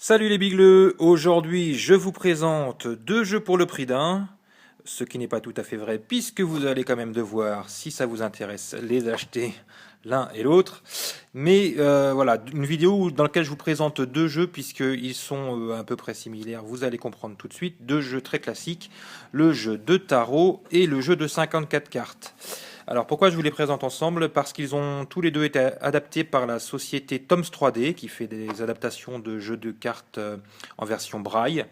Salut les bigleux, aujourd'hui je vous présente deux jeux pour le prix d'un, ce qui n'est pas tout à fait vrai puisque vous allez quand même devoir, si ça vous intéresse, les acheter l'un et l'autre. Mais voilà, une vidéo dans laquelle je vous présente deux jeux puisqu'ils sont à peu près similaires, vous allez comprendre tout de suite. Deux jeux très classiques, le jeu de tarot et le jeu de 54 cartes. Alors pourquoi je vous les présente ensemble? Parce qu'ils ont tous les deux été adaptés par la société Toms 3D qui fait des adaptations de jeux de cartes en version braille.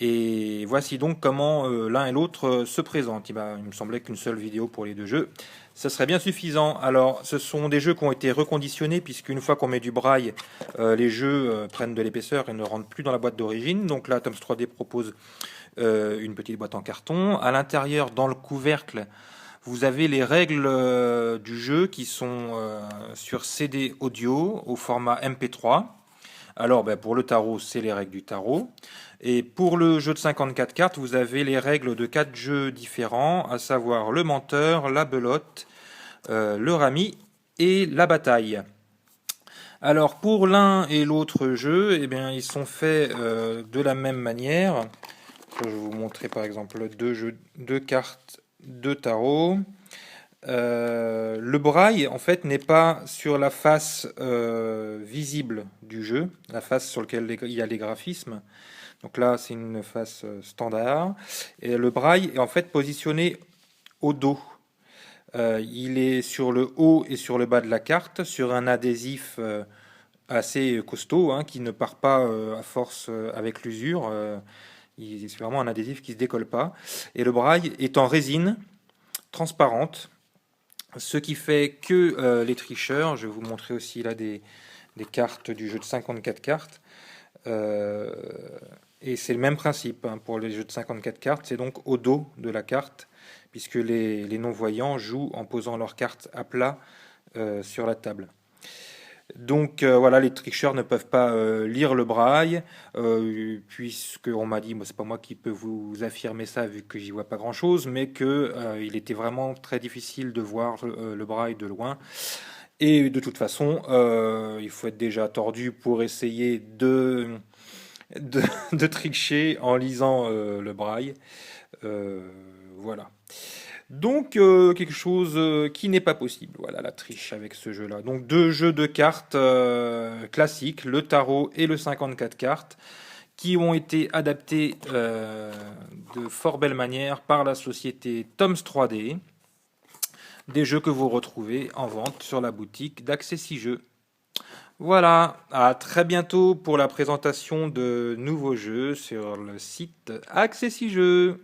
Et voici donc comment l'un et l'autre se présentent. Il me semblait qu'une seule vidéo pour les deux jeux, ce serait bien suffisant. Alors ce sont des jeux qui ont été reconditionnés puisqu'une fois qu'on met du braille, les jeux prennent de l'épaisseur et ne rentrent plus dans la boîte d'origine. Donc là, Toms 3D propose une petite boîte en carton. À l'intérieur, dans le couvercle, vous avez les règles du jeu qui sont sur CD audio au format MP3. Alors, pour le tarot, c'est les règles du tarot. Et pour le jeu de 54 cartes, vous avez les règles de 4 jeux différents, à savoir le menteur, la belote, le rami et la bataille. Alors, pour l'un et l'autre jeu, eh bien, ils sont faits de la même manière. Je vais vous montrer par exemple deux cartes de tarot. Le braille, en fait, n'est pas sur la face visible du jeu, la face sur laquelle il y a les graphismes. Donc là, c'est une face standard. Et le braille est en fait positionné au dos. Il est sur le haut et sur le bas de la carte, sur un adhésif assez costaud, hein, qui ne part pas à force avec l'usure. C'est vraiment un adhésif qui ne se décolle pas. Et le braille est en résine transparente. Ce qui fait que les tricheurs, je vais vous montrer aussi là des cartes du jeu de 54 cartes, euh, et c'est le même principe hein, pour les jeux de 54 cartes, c'est donc au dos de la carte, puisque les non-voyants jouent en posant leurs cartes à plat sur la table. Donc voilà, les tricheurs ne peuvent pas lire le braille, puisque on m'a dit, moi c'est pas moi qui peux vous affirmer ça vu que j'y vois pas grand chose, mais que il était vraiment très difficile de voir le braille de loin. Et de toute façon, il faut être déjà tordu pour essayer de, de tricher en lisant le braille. Euh, voilà. Donc quelque chose qui n'est pas possible. Voilà la triche avec ce jeu-là. Donc deux jeux de cartes classiques, le tarot et le 54 cartes, qui ont été adaptés de fort belle manière par la société Toms 3D. Des jeux que vous retrouvez en vente sur la boutique d'Accessi Jeux. Voilà, à très bientôt pour la présentation de nouveaux jeux sur le site Accessi Jeux.